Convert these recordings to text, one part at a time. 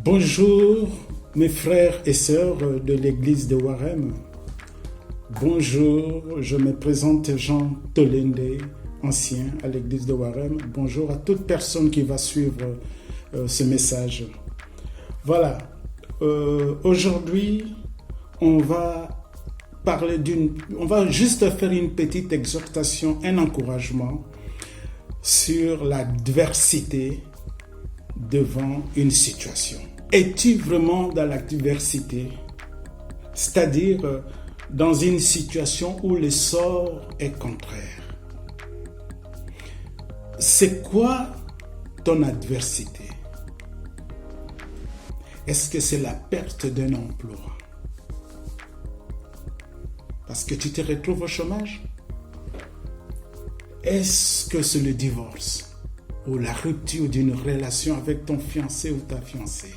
Bonjour mes frères et sœurs de l'église de Warem. Bonjour, je me présente Jean Tolende, ancien à l'église de Warem. Bonjour à toute personne qui va suivre ce message. Voilà, aujourd'hui on va juste faire une petite exhortation, un encouragement sur l'adversité devant une situation. Es-tu vraiment dans l'adversité? C'est-à-dire dans une situation où le sort est contraire. C'est quoi ton adversité? Est-ce que c'est la perte d'un emploi? Parce que tu te retrouves au chômage? Est-ce que c'est le divorce ou la rupture d'une relation avec ton fiancé ou ta fiancée?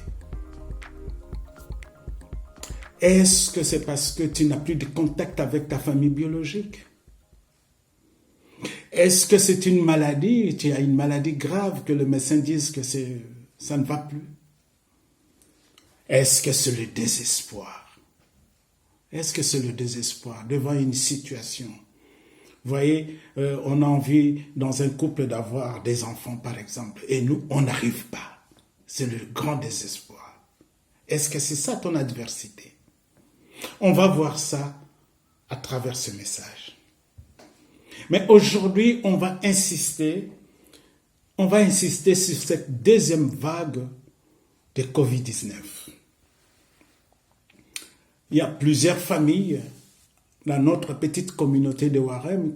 Est-ce que c'est parce que tu n'as plus de contact avec ta famille biologique? Est-ce que c'est une maladie, tu as une maladie grave que le médecin dise que ça ne va plus? Est-ce que c'est le désespoir? Est-ce que c'est le désespoir devant une situation? Vous voyez, on a envie dans un couple d'avoir des enfants par exemple, et nous, on n'arrive pas. C'est le grand désespoir. Est-ce que c'est ça ton adversité? On va voir ça à travers ce message. Mais aujourd'hui, on va insister sur cette deuxième vague de Covid-19. Il y a plusieurs familles dans notre petite communauté de Warem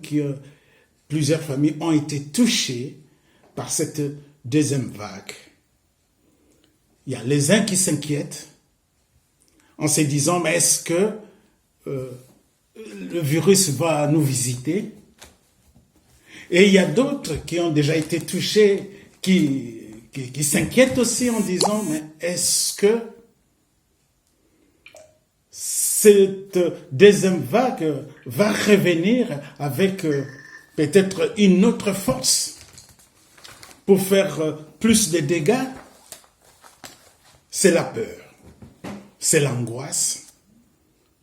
plusieurs familles ont été touchées par cette deuxième vague. Il y a les uns qui s'inquiètent en se disant, mais est-ce que le virus va nous visiter? Et il y a d'autres qui ont déjà été touchés, qui s'inquiètent aussi en disant, mais est-ce que cette deuxième vague va revenir avec peut-être une autre force pour faire plus de dégâts? C'est la peur. C'est l'angoisse.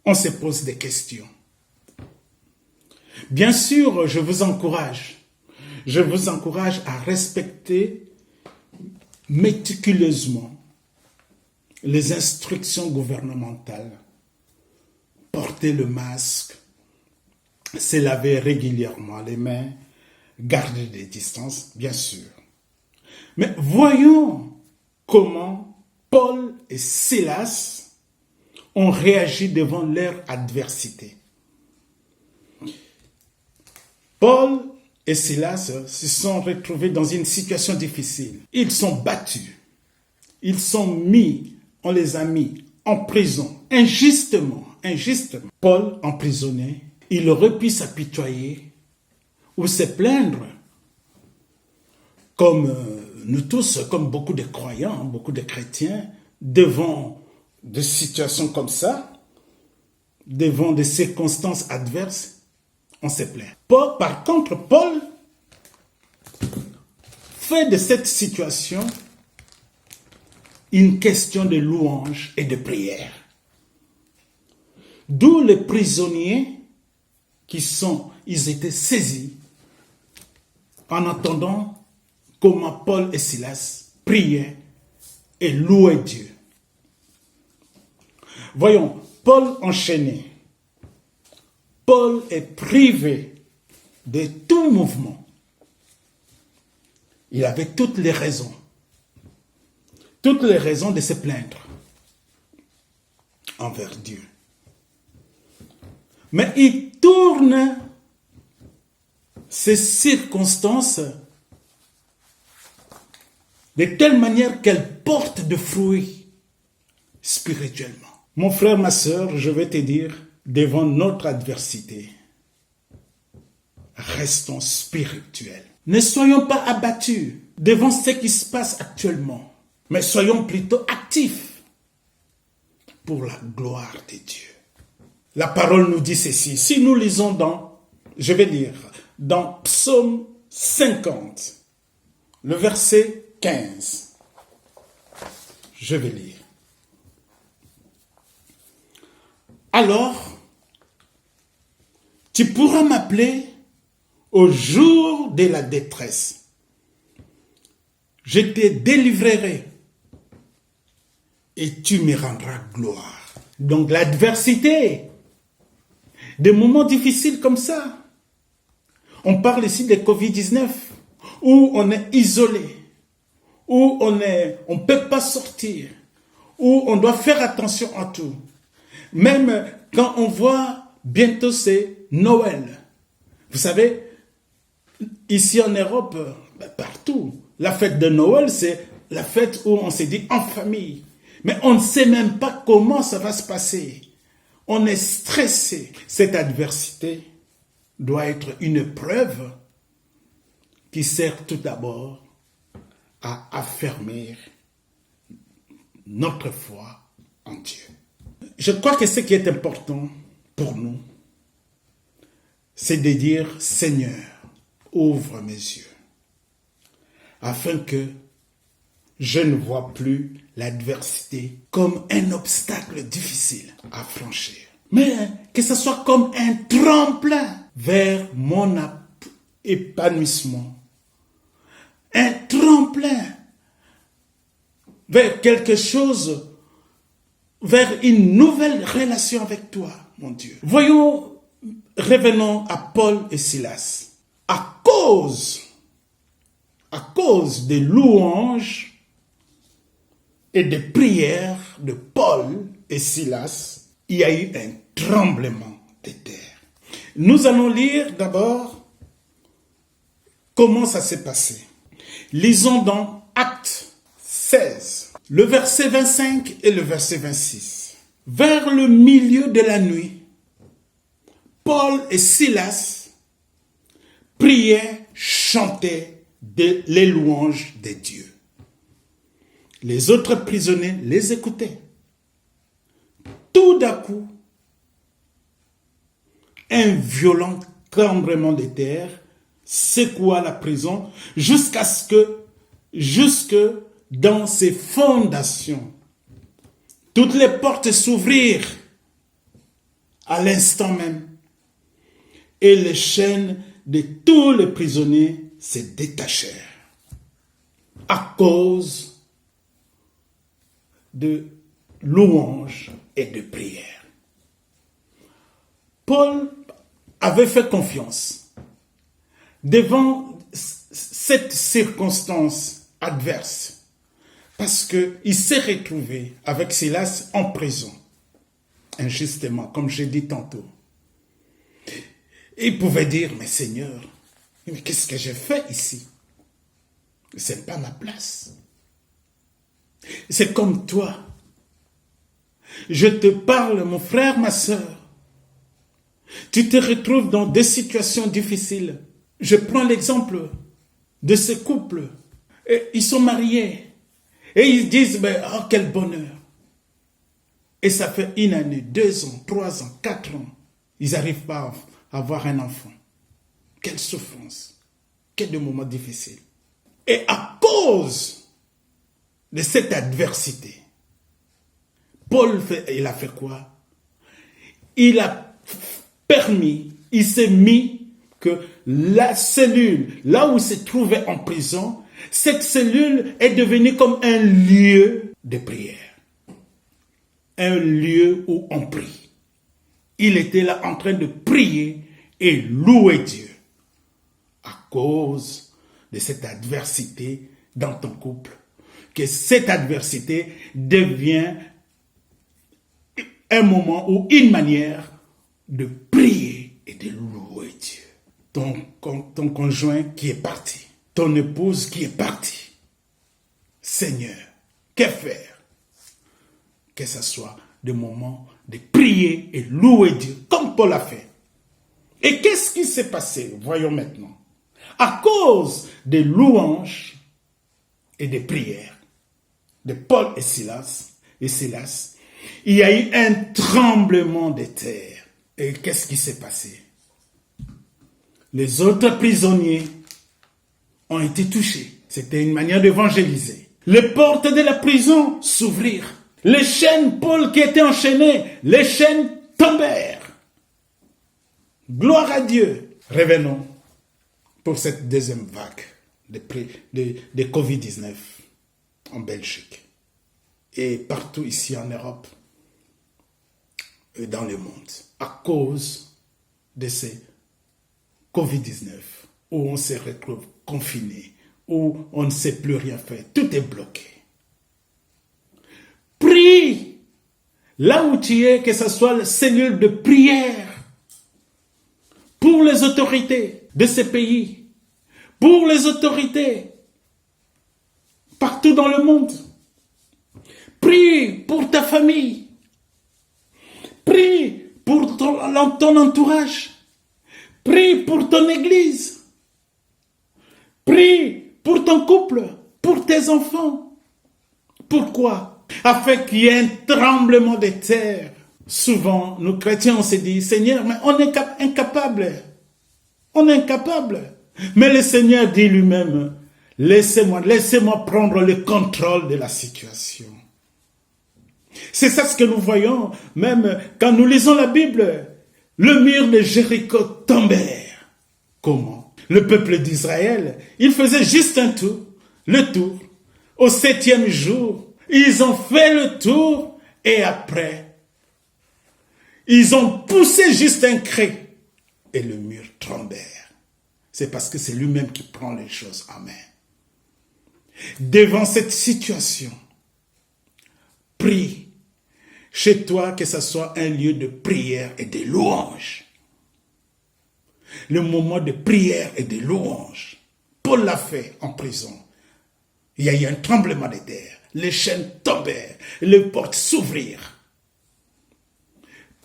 On se pose des questions. Bien sûr, je vous encourage à respecter méticuleusement les instructions gouvernementales. Porter le masque, se laver régulièrement les mains, garder des distances, bien sûr. Mais voyons comment Paul et Silas ont réagi devant leur adversité. Paul et Silas se sont retrouvés dans une situation difficile. Ils sont battus. On les a mis en prison, injustement. Paul emprisonné, il aurait pu s'apitoyer ou se plaindre, comme nous tous, comme beaucoup de croyants, beaucoup de chrétiens, devant des situations comme ça, devant des circonstances adverses, on se plaint. Par contre, Paul fait de cette situation une question de louange et de prière. D'où les prisonniers ils étaient saisis en entendant comment Paul et Silas priaient et louaient Dieu. Voyons, Paul enchaîné. Paul est privé de tout mouvement. Il avait toutes les raisons de se plaindre envers Dieu. Mais il tourne ces circonstances de telle manière qu'elles portent de fruits spirituellement. Mon frère, ma sœur, je vais te dire, devant notre adversité, restons spirituels. Ne soyons pas abattus devant ce qui se passe actuellement, mais soyons plutôt actifs pour la gloire de Dieu. La parole nous dit ceci. Si nous lisons je vais lire, dans Psaume 50, le verset 15. Je vais lire. alors tu pourras m'appeler au jour de la détresse. Je te délivrerai et tu me rendras gloire. Donc l'adversité, des moments difficiles comme ça. On parle ici de Covid-19, où on est isolé, où on ne peut pas sortir, où on doit faire attention à tout. Même quand on voit bientôt c'est Noël. Vous savez, ici en Europe, partout, la fête de Noël, c'est la fête où on se dit en famille. Mais on ne sait même pas comment ça va se passer. On est stressé. Cette adversité doit être une preuve qui sert tout d'abord à affermir notre foi en Dieu. Je crois que ce qui est important pour nous, c'est de dire, Seigneur, ouvre mes yeux, afin que je ne vois plus l'adversité comme un obstacle difficile à franchir, mais que ce soit comme un tremplin vers mon épanouissement, un tremplin vers quelque chose, vers une nouvelle relation avec toi, mon Dieu. Revenons à Paul et Silas. À cause des louanges et des prières de Paul et Silas, il y a eu un tremblement de terre. Nous allons lire d'abord comment ça s'est passé. Lisons dans Actes 16, le verset 25 et le verset 26. Vers le milieu de la nuit, Paul et Silas priaient, chantaient les louanges de Dieu. Les autres prisonniers les écoutaient. Tout d'un coup, un violent tremblement de terre secoua la prison jusque dans ses fondations. Toutes les portes s'ouvrirent à l'instant même et les chaînes de tous les prisonniers se détachèrent à cause de louanges et de prières. Paul avait fait confiance devant cette circonstance adverse parce qu'il s'est retrouvé avec Silas en prison, injustement, comme j'ai dit tantôt. Il pouvait dire, mais Seigneur, mais qu'est-ce que j'ai fait ici? Ce n'est pas ma place. C'est comme toi. Je te parle, mon frère, ma soeur. Tu te retrouves dans des situations difficiles. Je prends l'exemple de ce couple. Et ils sont mariés. Et ils disent, oh, quel bonheur. Et ça fait 1 année, 2 ans, 3 ans, 4 ans. Ils n'arrivent pas à avoir un enfant. Quelle souffrance. Quel moment difficile. Et à cause de cette adversité, Paul, il a fait quoi? Il a permis, il s'est mis que la cellule, là où il se trouvait en prison, cette cellule est devenue comme un lieu de prière. Un lieu où on prie. Il était là en train de prier et louer Dieu. À cause de cette adversité dans ton couple, que cette adversité devient un moment ou une manière de prier et de louer Dieu. Ton conjoint qui est parti, ton épouse qui est partie. Seigneur, que faire? Que ce soit des moments de prier et louer Dieu, comme Paul a fait. Et qu'est-ce qui s'est passé? Voyons maintenant. À cause des louanges et des prières de Paul et Silas, il y a eu un tremblement de terre. Et qu'est-ce qui s'est passé? Les autres prisonniers ont été touchés. C'était une manière d'évangéliser. Les portes de la prison s'ouvrirent. Les chaînes, Paul qui était enchaîné, les chaînes tombèrent. Gloire à Dieu. Revenons pour cette deuxième vague de Covid-19 en Belgique et partout ici en Europe et dans le monde, à cause de ces Covid-19, où on se retrouve confiné, où on ne sait plus rien faire, tout est bloqué. Prie là où tu es, que ce soit la cellule de prière pour les autorités de ces pays, pour les autorités partout dans le monde. Prie pour ta famille. Prie pour ton entourage. Prie pour ton église. Prie pour ton couple, pour tes enfants. Pourquoi? Afin qu'il y ait un tremblement de terre. Souvent, nous chrétiens, on se dit, Seigneur, mais on est incapable. On est incapable. Mais le Seigneur dit lui-même, laissez-moi prendre le contrôle de la situation. C'est ça ce que nous voyons, même quand nous lisons la Bible. Le mur de Jéricho tombèrent. Comment? Le peuple d'Israël, il faisait juste le tour. Au 7e jour, ils ont fait le tour et après, ils ont poussé juste un cri et le mur tombèrent. C'est parce que c'est lui-même qui prend les choses en main. Devant cette situation, prie. Chez toi, que ce soit un lieu de prière et de louange. Le moment de prière et de louange. Paul l'a fait en prison. Il y a eu un tremblement de terre. Les chaînes tombèrent. Les portes s'ouvrirent.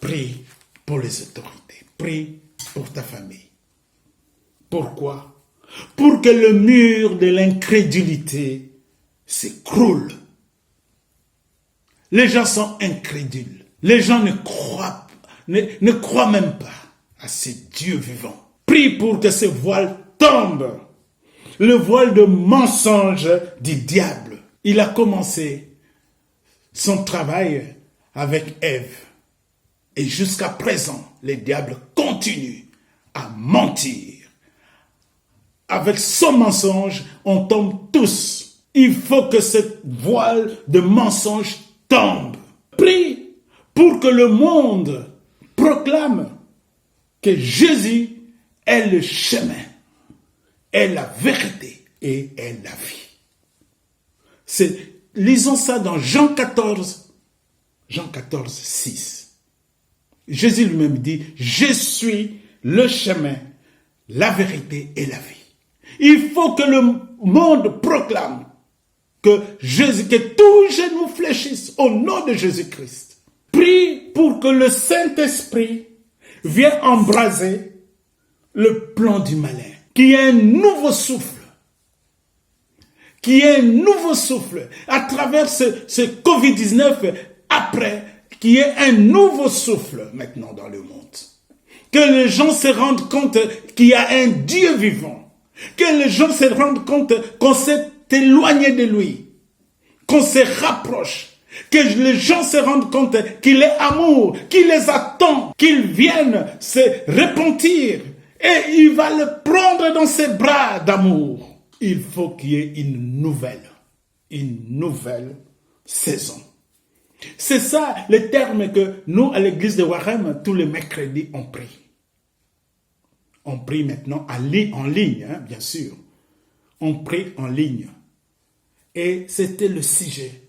Prie pour les autorités. Prie pour ta famille. Pourquoi? Pour que le mur de l'incrédulité s'écroule. Les gens sont incrédules. Les gens ne croient même pas à ce Dieu vivant. Prie pour que ce voile tombe. Le voile de mensonge du diable. Il a commencé son travail avec Ève. Et jusqu'à présent, le diable continue à mentir. Avec son mensonge, on tombe tous. Il faut que ce voile de mensonge tombe. Prie pour que le monde proclame que Jésus est le chemin, est la vérité et est la vie. Lisons ça dans Jean 14, 6. Jésus lui-même dit, je suis le chemin, la vérité et la vie. Il faut que le monde proclame que tout genou fléchisse au nom de Jésus-Christ. Prie pour que le Saint-Esprit vienne embraser le plan du malin. Qu'il y ait un nouveau souffle. Qu'il y ait un nouveau souffle. À travers ce Covid-19, après, qu'il y ait un nouveau souffle maintenant dans le monde. Que les gens se rendent compte qu'il y a un Dieu vivant. Que les gens se rendent compte qu'on s'est éloigné de lui, qu'on se rapproche, que les gens se rendent compte qu'il est amour, qu'il les attend, qu'ils viennent se repentir et il va le prendre dans ses bras d'amour. Il faut qu'il y ait une nouvelle saison. C'est ça le terme que nous, à l'église de Warem, tous les mercredis, on prie. On prie maintenant en ligne, bien sûr. On prie en ligne. Et c'était le sujet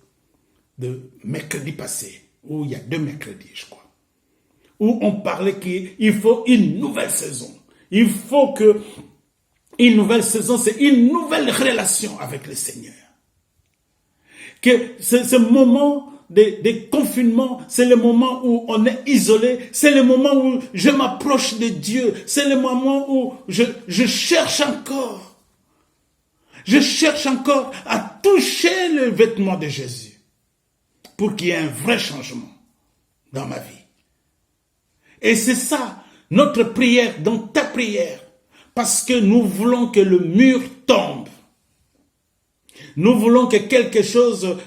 de mercredi passé, où il y a 2 mercredis, je crois, où on parlait qu'il faut une nouvelle saison. Il faut que une nouvelle saison, c'est une nouvelle relation avec le Seigneur. Que ce moment de confinement, c'est le moment où on est isolé, c'est le moment où je m'approche de Dieu, c'est le moment où je cherche encore. Je cherche encore à toucher le vêtement de Jésus pour qu'il y ait un vrai changement dans ma vie. Et c'est ça, notre prière, dans ta prière, parce que nous voulons que le mur tombe. Nous voulons que quelque chose,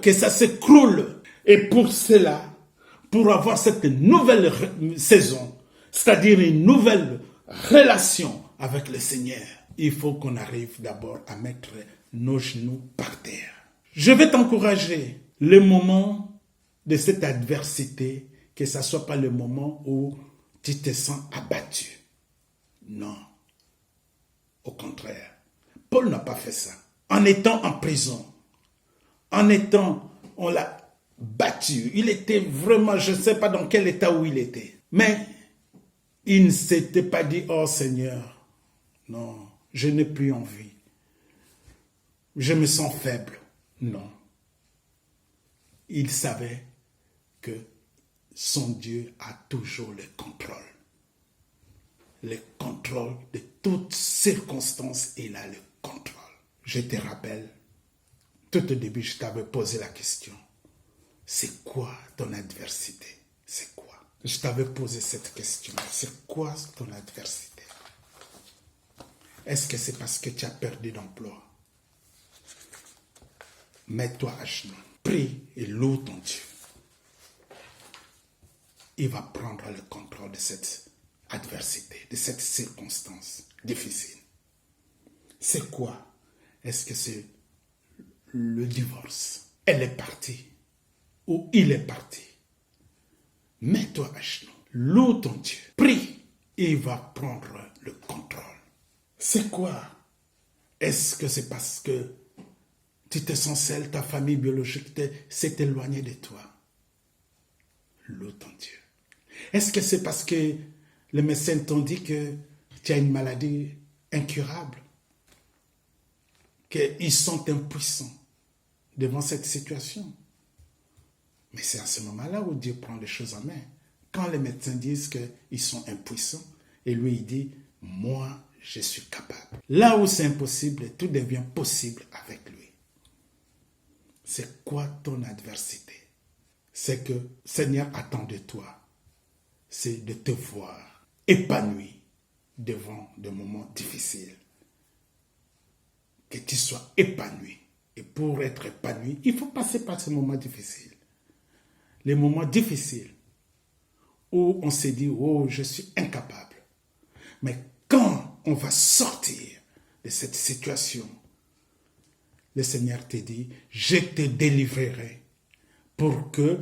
que ça s'écroule. Et pour cela, pour avoir cette nouvelle saison, c'est-à-dire une nouvelle relation avec le Seigneur, il faut qu'on arrive d'abord à mettre nos genoux par terre. Je vais t'encourager, le moment de cette adversité, que ce ne soit pas le moment où tu te sens abattu. Non. Au contraire. Paul n'a pas fait ça. En étant en prison, on l'a battu. Il était vraiment, je ne sais pas dans quel état où il était. Mais il ne s'était pas dit, oh Seigneur, non, je n'ai plus envie. Je me sens faible. Non. Il savait que son Dieu a toujours le contrôle. Le contrôle de toutes circonstances, il a le contrôle. Je te rappelle, tout au début, je t'avais posé la question. C'est quoi ton adversité? C'est quoi? Je t'avais posé cette question. C'est quoi ton adversité? Est-ce que c'est parce que tu as perdu d'emploi? Mets-toi à genoux. Prie et loue ton Dieu. Il va prendre le contrôle de cette adversité, de cette circonstance difficile. C'est quoi? Est-ce que c'est le divorce? Elle est partie. Ou il est parti. Mets-toi à genoux. Loue ton Dieu. Prie. Il va prendre le contrôle. C'est quoi? Est-ce que c'est parce que tu te sens seul, ta famille biologique s'est éloignée de toi? Loue ton Dieu. Est-ce que c'est parce que les médecins t'ont dit que tu as une maladie incurable? Qu'ils sont impuissants devant cette situation? Mais c'est à ce moment-là où Dieu prend les choses en main. Quand les médecins disent qu'ils sont impuissants, et lui il dit, moi je suis capable. Là où c'est impossible, tout devient possible avec lui. C'est quoi ton adversité? C'est que le Seigneur attend de toi, c'est de te voir épanoui devant des moments difficiles. Que tu sois épanoui. Et pour être épanoui, il faut passer par ces moments difficiles. Les moments difficiles où on se dit, oh, je suis incapable. Mais quand on va sortir de cette situation, le Seigneur te dit, je te délivrerai pour que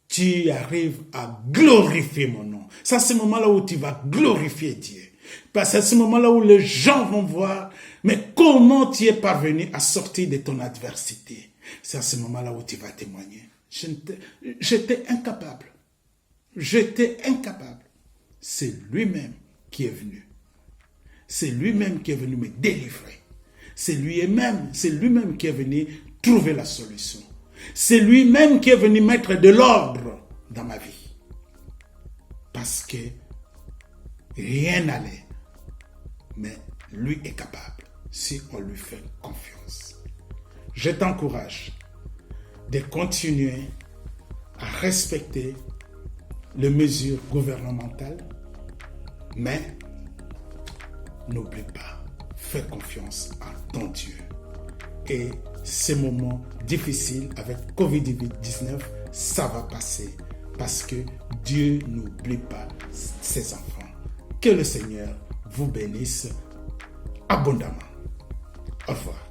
tu arrives à glorifier mon nom. C'est à ce moment-là où tu vas glorifier Dieu. Parce que c'est à ce moment-là où les gens vont voir, mais comment tu es parvenu à sortir de ton adversité. C'est à ce moment-là où tu vas témoigner. J'étais incapable. J'étais incapable. C'est lui-même qui est venu. C'est lui-même qui est venu me délivrer. C'est lui-même qui est venu trouver la solution. C'est lui-même qui est venu mettre de l'ordre dans ma vie. Parce que rien n'allait. Mais lui est capable si on lui fait confiance. Je t'encourage de continuer à respecter les mesures gouvernementales, mais n'oublie pas, fais confiance en ton Dieu. Et ces moments difficiles avec Covid-19, ça va passer parce que Dieu n'oublie pas ses enfants. Que le Seigneur vous bénisse abondamment. Au revoir.